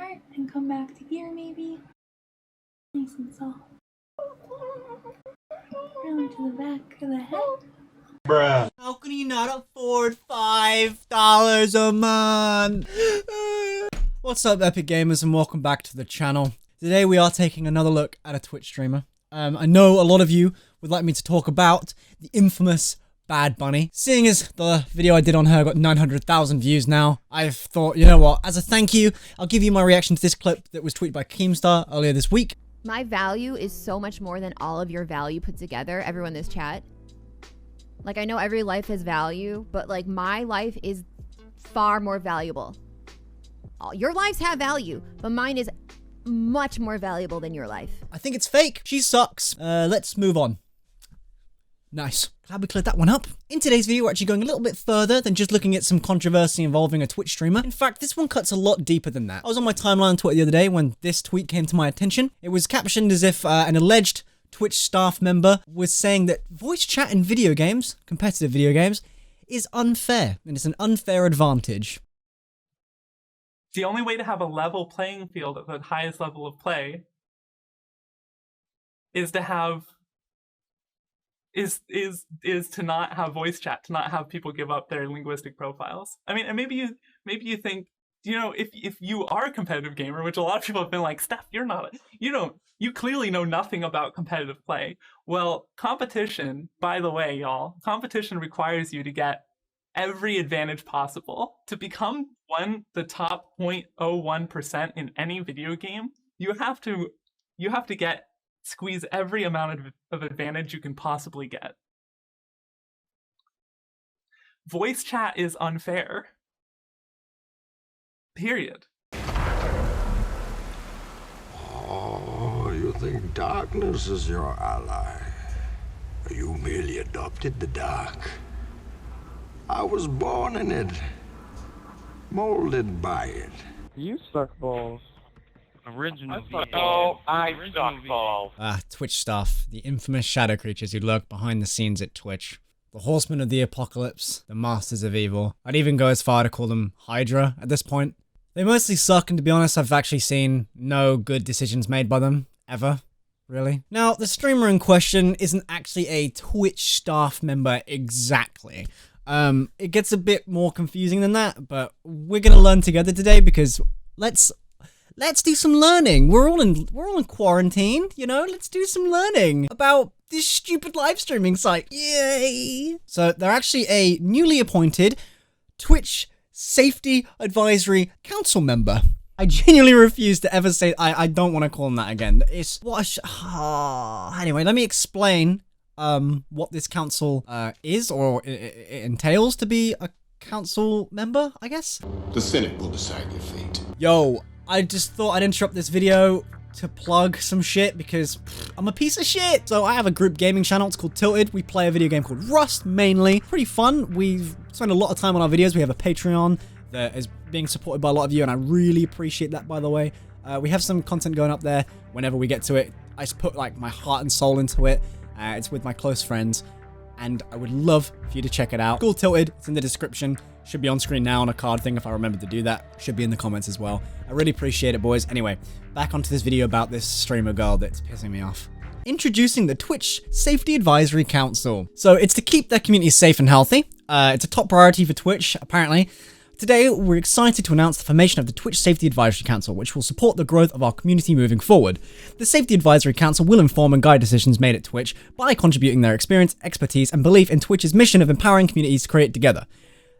start and come back to here maybe. Nice and soft. Round to the back of the head. Bruh. How can you not afford $5 a month? What's up, Epic Gamers, and welcome back to the channel. Today we are taking another look at a Twitch streamer. I know a lot of you would like me to talk about the infamous Bad Bunny. Seeing as the video I did on her got 900,000 views now, I've thought, you know what, as a thank you, I'll give you my reaction to this clip that was tweeted by Keemstar earlier this week. My value is so much more than all of your value put together, everyone in this chat. Like, I know every life has value, but like my life is far more valuable. Your lives have value, but mine is much more valuable than your life. I think it's fake. She sucks. Let's move on. Nice. Glad we cleared that one up. In today's video, we're actually going a little bit further than just looking at some controversy involving a Twitch streamer. In fact, this one cuts a lot deeper than that. I was on my timeline on Twitter the other day when this tweet came to my attention. It was captioned as if an alleged Twitch staff member was saying that voice chat in video games, competitive video games, is unfair, and it's an unfair advantage. The only way to have a level playing field at the highest level of play is to have is to not have voice chat, to not have people give up their linguistic profiles. I mean, and maybe you think, you know, if you are a competitive gamer, which a lot of people have been like, Steph, you're not, you clearly know nothing about competitive play. Well, competition, by the way, y'all, competition requires you to get every advantage possible. To become the top 0.01% in any video game, you have to squeeze every amount of advantage you can possibly get. Voice chat is unfair. Period. Oh, you think darkness is your ally? You merely adopted the dark. I was born in it, molded by it. You suck balls. Original I suck balls. Twitch staff, the infamous shadow creatures who lurk behind the scenes at Twitch. The horsemen of the apocalypse, the masters of evil. I'd even go as far to call them Hydra at this point. They mostly suck, and to be honest, I've actually seen no good decisions made by them, ever. Really? Now, the streamer in question isn't actually a Twitch staff member exactly. It gets a bit more confusing than that, but we're gonna learn together today because let's do some learning. We're all in quarantine, you know? Let's do some learning about this stupid live streaming site. Yay! So they're actually a newly appointed Twitch Safety Advisory Council member. I genuinely refuse to ever say I don't want to call them that again. It's what anyway, let me explain what this council is, or it entails to be a council member, I guess. The Senate will decide your fate. Yo, I just thought I'd interrupt this video to plug some shit because I'm a piece of shit. So I have a group gaming channel, it's called Tilted. We play a video game called Rust, mainly. Pretty fun. We've spent a lot of time on our videos. We have a Patreon that is being supported by a lot of you, and I really appreciate that, by the way. We have some content going up there whenever we get to it. I just put like my heart and soul into it. It's with my close friends, and I would love for you to check it out. It's called Tilted. It's in the description. Should be on screen now on a card thing if I remember to do that. Should be in the comments as well. I really appreciate it, boys. Anyway, back onto this video about this streamer girl that's pissing me off. Introducing the Twitch Safety Advisory Council. So it's to keep their community safe and healthy. It's a top priority for Twitch, apparently. Today, we're excited to announce the formation of the Twitch Safety Advisory Council, which will support the growth of our community moving forward. The Safety Advisory Council will inform and guide decisions made at Twitch by contributing their experience, expertise, and belief in Twitch's mission of empowering communities to create together.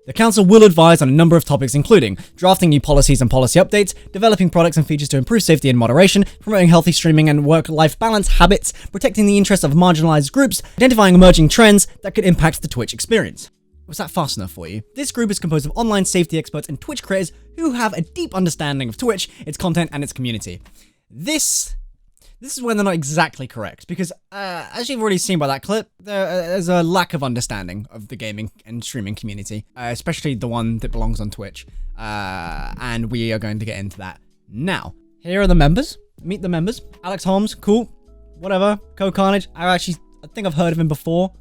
The council will advise on a number of topics, including drafting new policies and policy updates, developing products and features to improve safety and moderation, promoting healthy streaming and work-life balance habits, protecting the interests of marginalized groups, identifying emerging trends that could impact the Twitch experience. Was that fast enough for you? This group is composed of online safety experts and Twitch creators who have a deep understanding of Twitch, its content, and its community. This is when they're not exactly correct, because as you've already seen by that clip, there's a lack of understanding of the gaming and streaming community, especially the one that belongs on Twitch, and we are going to get into that now. Here are the members. Meet the members. Alex Holmes, cool, whatever. Co-Carnage, I think I've heard of him before.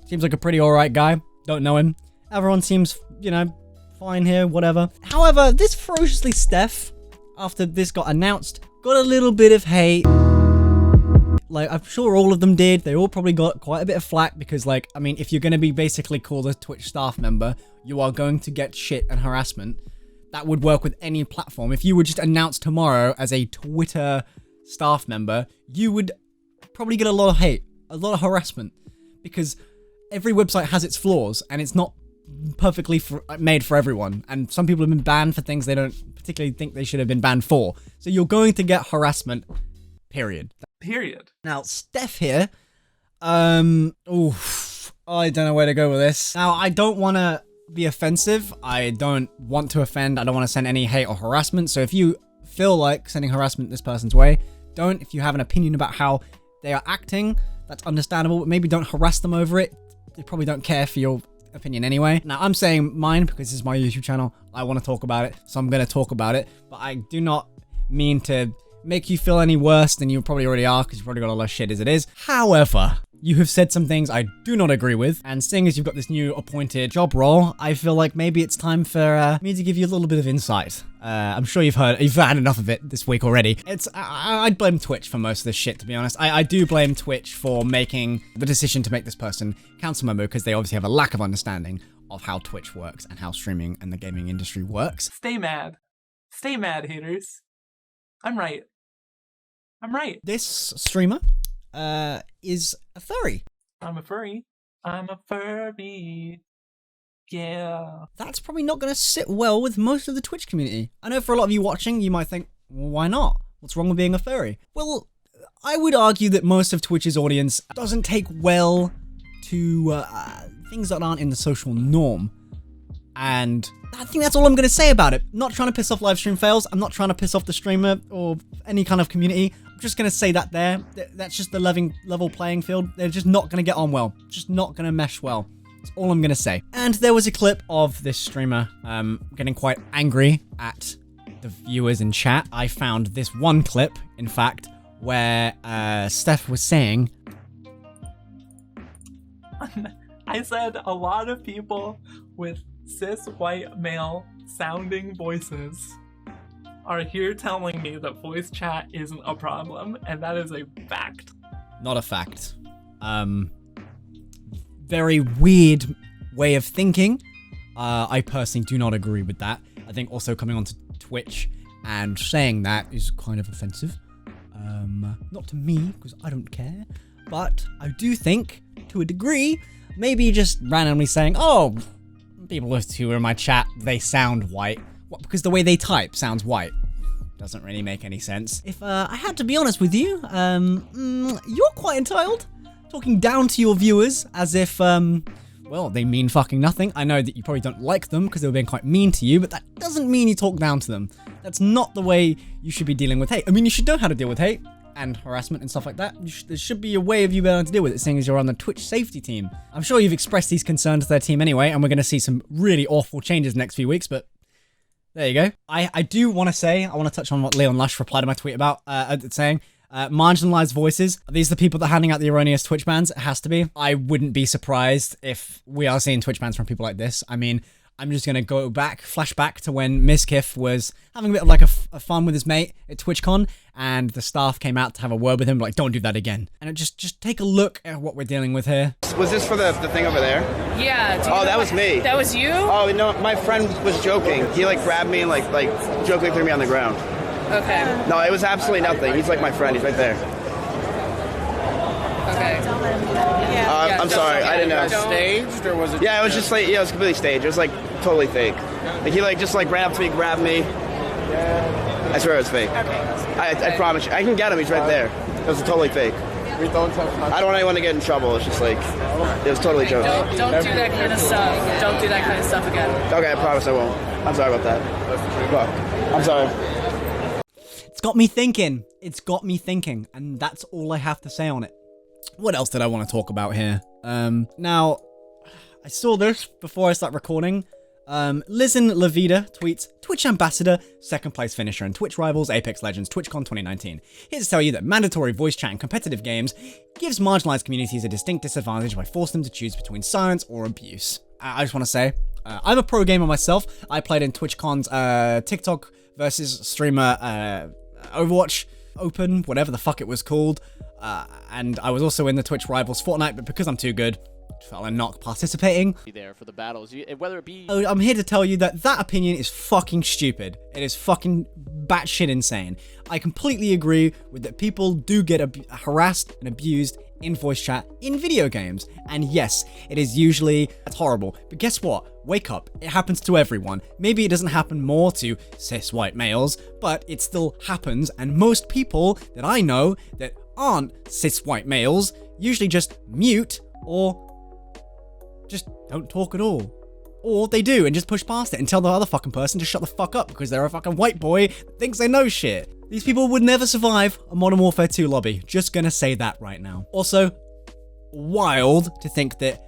Seems like a pretty alright guy. Don't know him. Everyone seems, you know, fine here, whatever. However, this Ferociously Steph after this got announced, got a little bit of hate. Like, I'm sure all of them did. They all probably got quite a bit of flack because, like, I mean, if you're going to be basically called a Twitch staff member, you are going to get shit and harassment. That would work with any platform. If you were just announced tomorrow as a Twitter staff member, you would probably get a lot of hate, a lot of harassment, because every website has its flaws and it's not perfectly made for everyone. And some people have been banned for things they don't particularly think they should have been banned for. So you're going to get harassment, period. Now, Steph here, I don't know where to go with this. Now, I don't want to be offensive. I don't want to offend. I don't want to send any hate or harassment. So if you feel like sending harassment this person's way, don't. If you have an opinion about how they are acting, that's understandable, but maybe don't harass them over it. They probably don't care for your opinion anyway. Now, I'm saying mine because this is my YouTube channel. I want to talk about it, so I'm going to talk about it, but I do not mean to make you feel any worse than you probably already are, because you've probably got a lot of shit as it is. However, you have said some things I do not agree with, and seeing as you've got this new appointed job role, I feel like maybe it's time for me to give you a little bit of insight. I'm sure you've had enough of it this week already. I'd blame Twitch for most of this shit, to be honest. I do blame Twitch for making the decision to make this person council member, because they obviously have a lack of understanding of how Twitch works and how streaming and the gaming industry works. Stay mad. Stay mad, haters. I'm right. This streamer is a furry. I'm a furry. I'm a furry. Yeah. That's probably not going to sit well with most of the Twitch community. I know for a lot of you watching, you might think, well, why not? What's wrong with being a furry? Well, I would argue that most of Twitch's audience doesn't take well to things that aren't in the social norm. And I think that's all I'm going to say about it. Not trying to piss off livestream fails. I'm not trying to piss off the streamer or any kind of community. I'm just going to say that there. That's just the level playing field. They're just not going to get on well. Just not going to mesh well. That's all I'm going to say. And there was a clip of this streamer getting quite angry at the viewers in chat. I found this one clip, in fact, where Steph was saying... I said a lot of people with cis white male sounding voices are here telling me that voice chat isn't a problem, and that is a fact. Not a fact. Very weird way of thinking. I personally do not agree with that. I think also coming onto Twitch and saying that is kind of offensive. Not to me, because I don't care, but I do think, to a degree, maybe just randomly saying, oh, people who are in my chat, they sound white. What, because the way they type sounds white. Doesn't really make any sense. If I had to be honest with you, you're quite entitled. Talking down to your viewers as if, well, they mean fucking nothing. I know that you probably don't like them because they were being quite mean to you, but that doesn't mean you talk down to them. That's not the way you should be dealing with hate. I mean, you should know how to deal with hate and harassment and stuff like that. There should be a way of you being able to deal with it, seeing as you're on the Twitch safety team. I'm sure you've expressed these concerns to their team anyway, and we're going to see some really awful changes next few weeks, but there you go. I do want to say, I want to touch on what Leon Lush replied to my tweet about, saying, marginalized voices. These are the people that are handing out the erroneous Twitch bans. It has to be. I wouldn't be surprised if we are seeing Twitch bans from people like this. I mean, I'm just going to flash back to when Mizkif was having a bit of like a fun with his mate at TwitchCon, and the staff came out to have a word with him, like, don't do that again. And it just take a look at what we're dealing with here. Was this for the thing over there? Yeah. Oh, that was me. That was you? Oh, no, my friend was joking. He like grabbed me and like jokingly threw me on the ground. Okay. No, it was absolutely nothing. He's like my friend. He's right there. Okay. I'm sorry. I didn't know. Staged or was it? Yeah, it was just like, yeah, it was completely staged. It was like totally fake. Like he like just like ran up to me, grabbed me. I swear it was fake. I promise you. I can get him. He's right there. It was totally fake. We don't have I don't want anyone to get in trouble. It's just like, it was totally joking. Don't do that kind of stuff. Don't do that kind of stuff again. Okay, I promise I won't. I'm sorry about that. Well, I'm sorry. It's got me thinking. It's got me thinking, and that's all I have to say on it. What else did I want to talk about here? Now, I saw this before I start recording. Lizen Lavida tweets, Twitch ambassador, second place finisher in Twitch Rivals Apex Legends TwitchCon 2019. Here to tell you that mandatory voice chat in competitive games gives marginalized communities a distinct disadvantage by forcing them to choose between silence or abuse. I just want to say, I'm a pro gamer myself. I played in TwitchCon's TikTok versus streamer Overwatch Open, whatever the fuck it was called. And I was also in the Twitch Rivals Fortnite, but because I'm too good, I felt like not participating. There for the battles, whether it be. I'm here to tell you that that opinion is fucking stupid. It is fucking batshit insane. I completely agree with that people do get harassed and abused in voice chat in video games. And yes, it is usually horrible. But guess what? Wake up. It happens to everyone. Maybe it doesn't happen more to cis white males, but it still happens. And most people that I know that aren't cis white males usually just mute or just don't talk at all. Or they do and just push past it and tell the other fucking person to shut the fuck up because they're a fucking white boy that thinks they know shit. These people would never survive a Modern Warfare 2 lobby. Just gonna say that right now. Also, wild to think that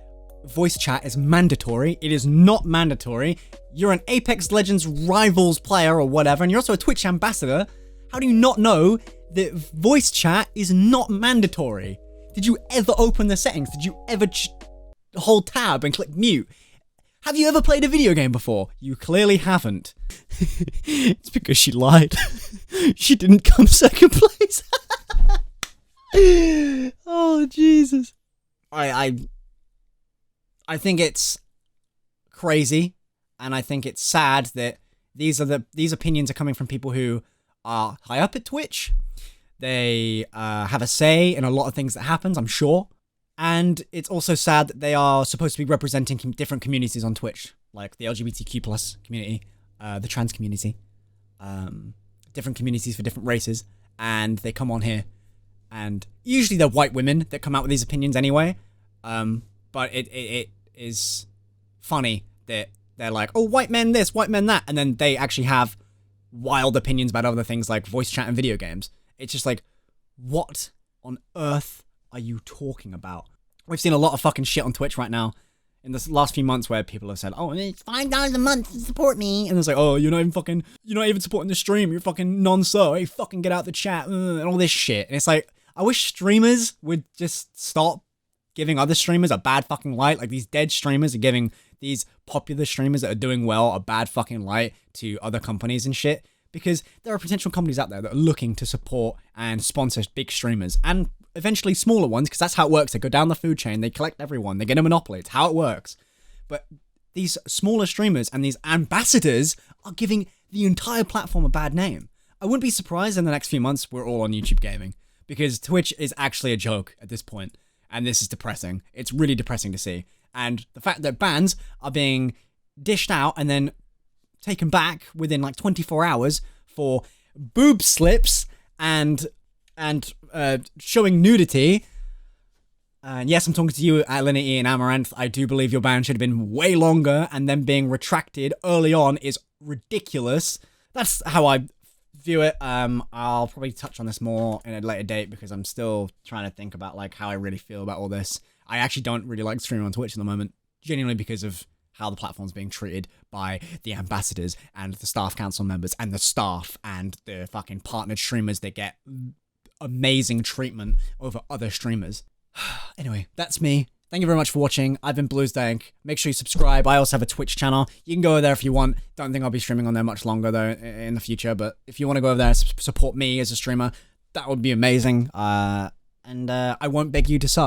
voice chat is mandatory. It is not mandatory. You're an Apex Legends Rivals player or whatever, and you're also a Twitch ambassador. How do you not know that voice chat is not mandatory? Did you ever open the settings? Did you ever hold tab and click mute? Have you ever played a video game before? You clearly haven't. It's because she lied. She didn't come second place. Oh, Jesus. I think it's crazy, and I think it's sad that these opinions are coming from people who are high up at Twitch. They have a say in a lot of things that happens, I'm sure. And it's also sad that they are supposed to be representing different communities on Twitch, like the LGBTQ plus community, the trans community, different communities for different races, and they come on here, and usually they're white women that come out with these opinions anyway, but it is funny that they're like, oh, white men this, white men that, and then they actually have wild opinions about other things like voice chat and video games. It's just like, what on earth are you talking about? We've seen a lot of fucking shit on Twitch right now in the last few months where people have said, oh, it's $5 a month to support me. And it's like, oh, you're not even supporting the stream. You're fucking non-so. Hey, fucking get out the chat and all this shit. And it's like, I wish streamers would just stop giving other streamers a bad fucking light. Like these dead streamers are giving these popular streamers that are doing well a bad fucking light to other companies and shit. Because there are potential companies out there that are looking to support and sponsor big streamers and eventually smaller ones, because that's how it works. They go down the food chain, they collect everyone, they get a monopoly. It's how it works. But these smaller streamers and these ambassadors are giving the entire platform a bad name. I wouldn't be surprised in the next few months we're all on YouTube gaming, because Twitch is actually a joke at this point, and this is depressing. It's really depressing to see. And the fact that bans are being dished out and then taken back within like 24 hours for boob slips and showing nudity. And yes, I'm talking to you, Alinity and Amaranth. I do believe your ban should have been way longer, and then being retracted early on is ridiculous. That's how I view it. I'll probably touch on this more in a later date because I'm still trying to think about like how I really feel about all this. I actually don't really like streaming on Twitch at the moment, genuinely because of how the platform's being treated by the ambassadors and the staff council members and the staff and the fucking partnered streamers that get amazing treatment over other streamers. Anyway, that's me. Thank you very much for watching. I've been BluesDank. Make sure you subscribe. I also have a Twitch channel. You can go over there if you want. Don't think I'll be streaming on there much longer though in the future, but if you want to go over there and support me as a streamer, that would be amazing. And I won't beg you to sub.